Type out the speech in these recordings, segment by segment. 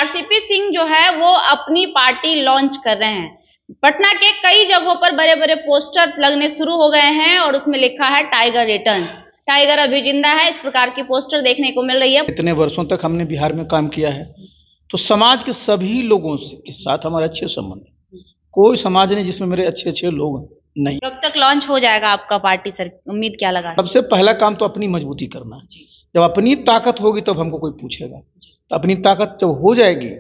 RCP Singh जो है वो अपनी पार्टी लॉन्च कर रहे हैं। पटना के कई जगहों पर बड़े बड़े पोस्टर लगने शुरू हो गए हैं और उसमें लिखा है टाइगर रिटर्न, टाइगर अभी जिंदा है। इस प्रकार की पोस्टर देखने को मिल रही है। इतने वर्षों तक हमने बिहार में काम किया है तो समाज के सभी लोगों के साथ हमारे अच्छे संबंध है। कोई समाज नहीं जिसमें मेरे अच्छे अच्छे लोग नहीं। कब तक लॉन्च हो जाएगा आपका पार्टी सर, उम्मीद क्या लगा? सबसे पहला काम तो अपनी मजबूती करना है। जब अपनी ताकत होगी तब हमको कोई पूछेगा। तो अपनी ताकत जब हो जाएगी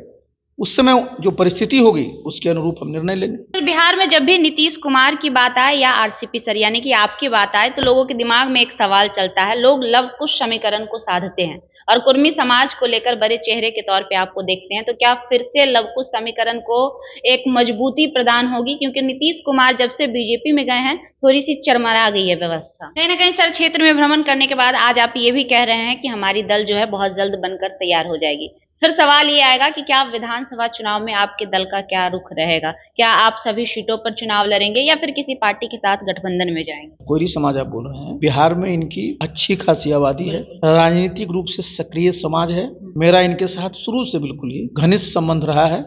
उस समय जो परिस्थिति होगी उसके अनुरूप हम निर्णय लेंगे। बिहार में जब भी नीतीश कुमार की बात आए या आरसीपी सर यानी कि आपकी बात आए तो लोगों के दिमाग में एक सवाल चलता है। लोग लव कुश समीकरण को साधते हैं और कुर्मी समाज को लेकर बड़े चेहरे के तौर पे आपको देखते हैं। तो क्या फिर से लव कुश समीकरण को एक मजबूती प्रदान होगी? क्योंकि नीतीश कुमार जब से बीजेपी में गए हैं थोड़ी सी चरमरा गई है व्यवस्था। कहीं ना कहीं सर क्षेत्र में भ्रमण करने के बाद आज आप ये भी कह रहे हैं कि हमारी दल जो है बहुत जल्द बनकर तैयार हो जाएगी। फिर सवाल ये आएगा कि क्या विधानसभा चुनाव में आपके दल का क्या रुख रहेगा? क्या आप सभी सीटों पर चुनाव लड़ेंगे या फिर किसी पार्टी के साथ गठबंधन में जाएंगे? कोयरी समाज आप बोल रहे हैं, बिहार में इनकी अच्छी खासी आबादी है, राजनीतिक रूप से सक्रिय समाज है। मेरा इनके साथ शुरू से बिल्कुल ही घनिष्ठ संबंध रहा है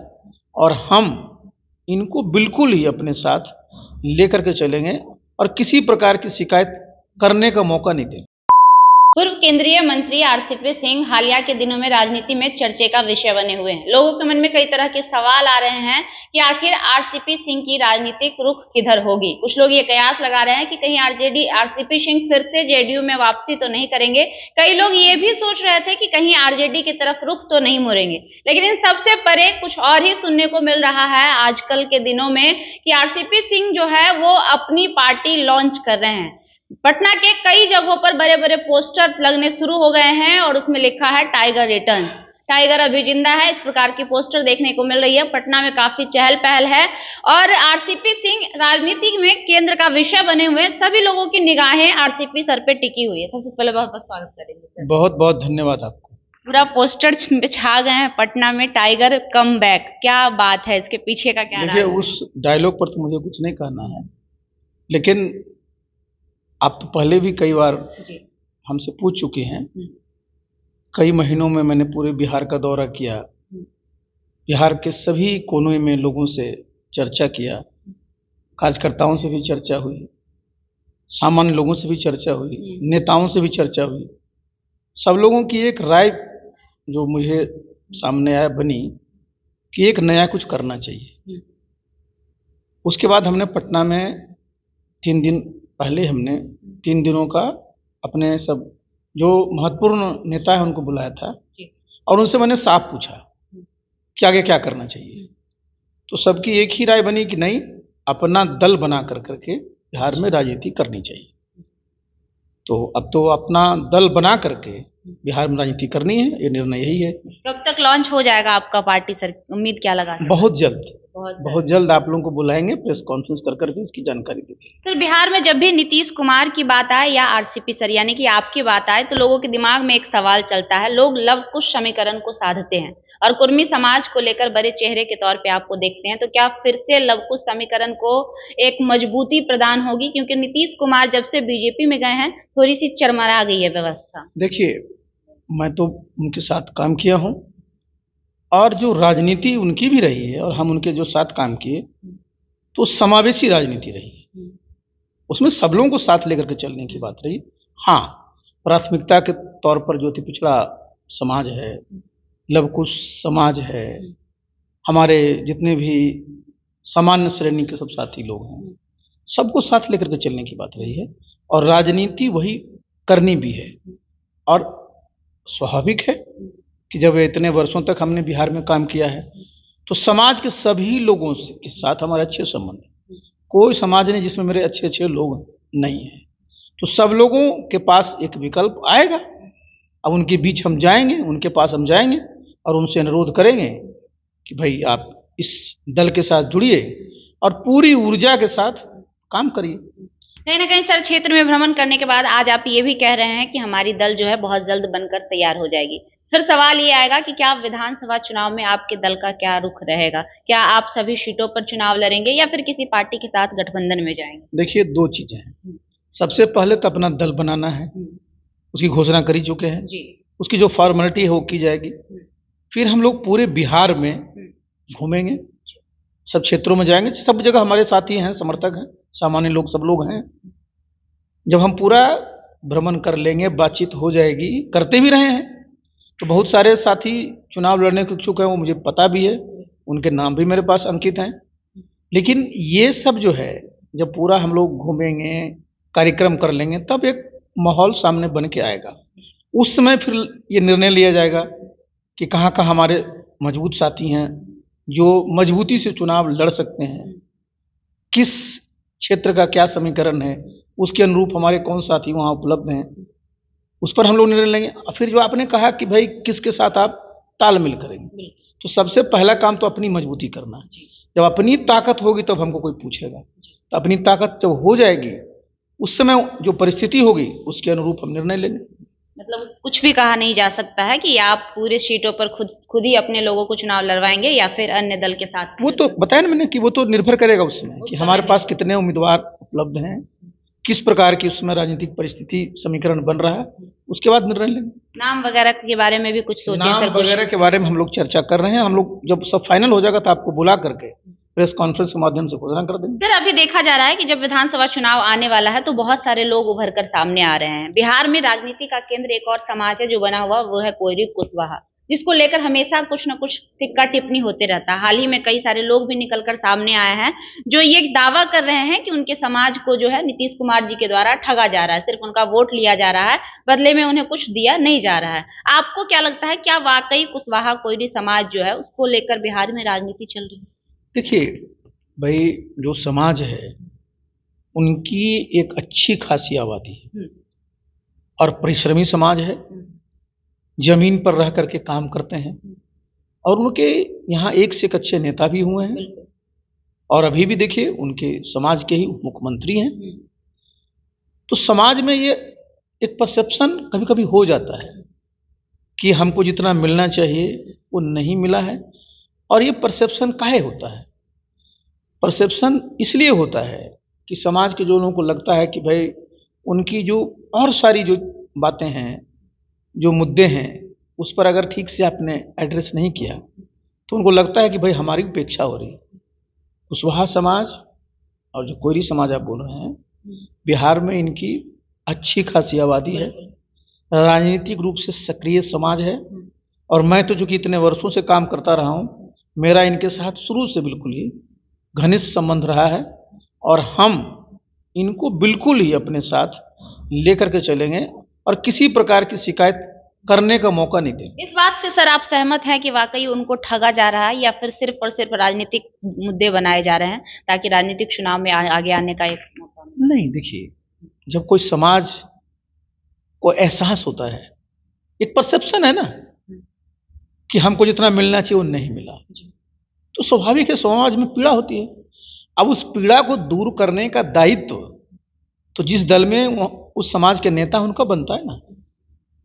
और हम इनको बिल्कुल ही अपने साथ लेकर के चलेंगे और किसी प्रकार की शिकायत करने का मौका नहीं देंगे। पूर्व केंद्रीय मंत्री आरसीपी सिंह हालिया के दिनों में राजनीति में चर्चे का विषय बने हुए हैं। लोगों के मन में कई तरह के सवाल आ रहे हैं कि आखिर आरसीपी सिंह की राजनीतिक रुख किधर होगी। कुछ लोग ये कयास लगा रहे हैं कि कहीं आरसीपी सिंह फिर से जेडीयू में वापसी तो नहीं करेंगे। कई लोग ये भी सोच रहे थे कि कहीं आरजेडी की तरफ रुख तो नहीं मोड़ेंगे। लेकिन इन सबसे परे कुछ और ही सुनने को मिल रहा है आजकल के दिनों में कि आरसीपी सिंह जो है वो अपनी पार्टी लॉन्च कर रहे हैं। पटना के कई जगहों पर बड़े बड़े पोस्टर लगने शुरू हो गए हैं और उसमें लिखा है टाइगर रिटर्न, टाइगर अभी जिंदा है। इस प्रकार की पोस्टर देखने को मिल रही है। पटना में काफी चहल पहल है और आरसीपी सिंह राजनीति में केंद्र का विषय बने हुए हैं। सभी लोगों की निगाहें आरसीपी सर पे टिकी हुई है। सबसे पहले बहुत बहुत स्वागत करेंगे सर। बहुत बहुत धन्यवाद आपको। पूरा पोस्टर छा गए हैं पटना में, टाइगर कम बैक। क्या बात है, इसके पीछे का क्या? देखिए, उस डायलॉग पर तो मुझे कुछ नहीं कहना है, लेकिन आप तो पहले भी कई बार हमसे पूछ चुके हैं। कई महीनों में मैंने पूरे बिहार का दौरा किया, बिहार के सभी कोनों में लोगों से चर्चा किया, कार्यकर्ताओं से भी चर्चा हुई, सामान्य लोगों से भी चर्चा हुई, नेताओं से भी चर्चा हुई। सब लोगों की एक राय जो मुझे सामने आया बनी कि एक नया कुछ करना चाहिए। उसके बाद हमने पटना में 3 दिन पहले हमने 3 दिनों का अपने सब जो महत्वपूर्ण नेता है उनको बुलाया था और उनसे मैंने साफ पूछा कि आगे क्या करना चाहिए। तो सबकी एक ही राय बनी कि नहीं, अपना दल बना करके बिहार में राजनीति करनी चाहिए। तो अब तो अपना दल बना करके बिहार में राजनीति करनी है, ये निर्णय यही है। कब तक लॉन्च हो जाएगा आपका पार्टी सर, उम्मीद क्या लगा? बहुत जल्द आप लोगों को बुलाएंगे, प्रेस कॉन्फ्रेंस कर करके इसकी जानकारी देंगे। सर बिहार में जब भी नीतीश कुमार की बात आए या आरसीपी सर यानी कि आपकी बात आए तो लोगों के दिमाग में एक सवाल चलता है। लोग लव कुश समीकरण को साधते हैं और कुर्मी समाज को लेकर बड़े चेहरे के तौर पे आपको देखते हैं। तो क्या फिर से लव कुश समीकरण को एक मजबूती प्रदान होगी? क्योंकि नीतीश कुमार जब से बीजेपी में गए हैं थोड़ी सी चरमरा गई है व्यवस्था। देखिए, मैं तो उनके साथ काम किया हूँ और जो राजनीति उनकी भी रही है और हम उनके जो साथ काम किए तो समावेशी राजनीति रही। उसमें सब लोगों को साथ लेकर के चलने की बात रही। हाँ, प्राथमिकता के तौर पर जो पिछड़ा समाज है, लवकुश समाज है, हमारे जितने भी सामान्य श्रेणी के सब साथी लोग हैं, सबको साथ लेकर के चलने की बात रही है और राजनीति वही करनी भी है। और स्वाभाविक है कि जब इतने वर्षों तक हमने बिहार में काम किया है तो समाज के सभी लोगों के साथ हमारे अच्छे संबंध है। कोई समाज नहीं जिसमें मेरे अच्छे अच्छे लोग नहीं हैं। तो सब लोगों के पास एक विकल्प आएगा। अब उनके बीच हम जाएंगे, उनके पास हम जाएंगे और उनसे अनुरोध करेंगे कि भाई आप इस दल के साथ जुड़िए और पूरी ऊर्जा के साथ काम करिए। कहीं ना कहीं सर क्षेत्र में भ्रमण करने के बाद आज आप ये भी कह रहे हैं कि हमारी दल जो है बहुत जल्द बनकर तैयार हो जाएगी। फिर सवाल ये आएगा कि क्या विधानसभा चुनाव में आपके दल का क्या रुख रहेगा? क्या आप सभी सीटों पर चुनाव लड़ेंगे या फिर किसी पार्टी के साथ गठबंधन में जाएंगे? देखिए, 2 चीजें हैं। सबसे पहले तो अपना दल बनाना है, उसकी घोषणा कर ही चुके हैं। उसकी जो फॉर्मेलिटी है वो की जाएगी। फिर हम लोग पूरे बिहार में घूमेंगे, सब क्षेत्रों में जाएंगे, सब जगह हमारे साथी हैं, समर्थक हैं, सामान्य लोग, सब लोग हैं। जब हम पूरा भ्रमण कर लेंगे, बातचीत हो जाएगी, करते भी रहे हैं, तो बहुत सारे साथी चुनाव लड़ने के इच्छुक हैं, वो मुझे पता भी है, उनके नाम भी मेरे पास अंकित हैं। लेकिन ये सब जो है, जब पूरा हम लोग घूमेंगे, कार्यक्रम कर लेंगे, तब एक माहौल सामने बन के आएगा। उस समय फिर ये निर्णय लिया जाएगा कि कहाँ कहाँ हमारे मजबूत साथी हैं जो मजबूती से चुनाव लड़ सकते हैं, किस क्षेत्र का क्या समीकरण है, उसके अनुरूप हमारे कौन साथी वहाँ उपलब्ध हैं, उस पर हम लोग निर्णय लेंगे। और फिर जो आपने कहा कि भाई किसके साथ आप तालमेल करेंगे, तो सबसे पहला काम तो अपनी मजबूती करना है। जब अपनी ताकत होगी तब हमको कोई पूछेगा, तो अपनी ताकत जब हो जाएगी, उस समय जो परिस्थिति होगी उसके अनुरूप हम निर्णय लेंगे। मतलब कुछ भी कहा नहीं जा सकता है कि आप पूरे सीटों पर खुद ही अपने लोगों को चुनाव लड़वाएंगे या फिर अन्य दल के साथ। वो तो बताया ना मैंने कि वो तो निर्भर करेगा उसमें कि हमारे पास कितने उम्मीदवार उपलब्ध हैं, किस प्रकार की उसमें राजनीतिक परिस्थिति समीकरण बन रहा है, उसके बाद निर्णय लेंगे। नाम वगैरह के बारे में भी कुछ सोचे नाम सर? वगैरह के बारे में हम लोग चर्चा कर रहे हैं। हम लोग जब सब फाइनल हो जाएगा तो आपको बुला करके प्रेस कॉन्फ्रेंस के माध्यम से घोषणा कर देंगे। सर, अभी देखा जा रहा है कि जब विधानसभा चुनाव आने वाला है तो बहुत सारे लोग उभर कर सामने आ रहे हैं। बिहार में राजनीति का केंद्र एक और समाज है जो बना हुआ, वो है कोयरी कुशवाहा, जिसको लेकर हमेशा कुछ न कुछ टिक्का टिप्पणी होते रहता है। हाल ही में कई सारे लोग भी निकलकर सामने आए हैं जो ये दावा कर रहे हैं कि उनके समाज को जो है नीतीश कुमार जी के द्वारा ठगा जा रहा है, सिर्फ उनका वोट लिया जा रहा है, बदले में उन्हें कुछ दिया नहीं जा रहा है। आपको क्या लगता है, क्या वाकई कुशवाहा कोयरी समाज जो है उसको लेकर बिहार में राजनीति चल रही है? देखिए भाई, जो समाज है उनकी एक अच्छी खासी आबादी है और परिश्रमी समाज है, जमीन पर रह करके काम करते हैं, और उनके यहाँ एक से एक अच्छे नेता भी हुए हैं, और अभी भी देखिए उनके समाज के ही उप मुख्यमंत्री हैं। तो समाज में ये एक परसेप्शन कभी कभी हो जाता है कि हमको जितना मिलना चाहिए वो नहीं मिला है। और ये परसेप्शन काहे होता है? परसेप्शन इसलिए होता है कि समाज के जो लोगों को लगता है कि भाई उनकी जो और सारी जो बातें हैं, जो मुद्दे हैं, उस पर अगर ठीक से आपने एड्रेस नहीं किया तो उनको लगता है कि भाई हमारी उपेक्षा हो रही है। कुशवाहा समाज और जो कोयरी समाज आप बोल रहे हैं, बिहार में इनकी अच्छी खासी आबादी है, राजनीतिक रूप से सक्रिय समाज है। और मैं तो चूंकि इतने वर्षों से काम करता रहा हूँ, मेरा इनके साथ शुरू से बिल्कुल ही घनिष्ठ संबंध रहा है, और हम इनको बिल्कुल ही अपने साथ लेकर के चलेंगे और किसी प्रकार की शिकायत करने का मौका नहीं देंगे। इस बात से सर आप सहमत हैं कि वाकई उनको ठगा जा रहा है या फिर सिर्फ और सिर्फ राजनीतिक मुद्दे बनाए जा रहे हैं ताकि राजनीतिक चुनाव में आगे आने का एक मौका मिले? नहीं, देखिए, जब कोई समाज को एहसास होता है, एक परसेप्शन है ना कि हमको जितना मिलना चाहिए वो नहीं मिला, तो स्वाभाविक है समाज में पीड़ा होती है। अब उस पीड़ा को दूर करने का दायित्व तो जिस दल में उस समाज के नेता उनका बनता है ना,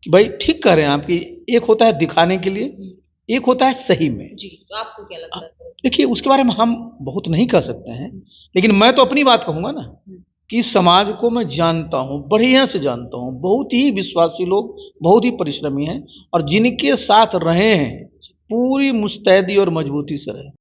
कि भाई ठीक कह रहे हैं आप, कि एक होता है दिखाने के लिए, एक होता है सही में। जी, तो आपको क्या लगता है? देखिए, उसके बारे में हम बहुत नहीं कह सकते हैं, लेकिन मैं तो अपनी बात कहूँगा ना कि समाज को मैं जानता हूँ, बढ़िया से जानता हूँ, बहुत ही विश्वासी लोग, बहुत ही परिश्रमी हैं, और जिनके साथ रहे हैं पूरी मुस्तैदी और मजबूती से रहे।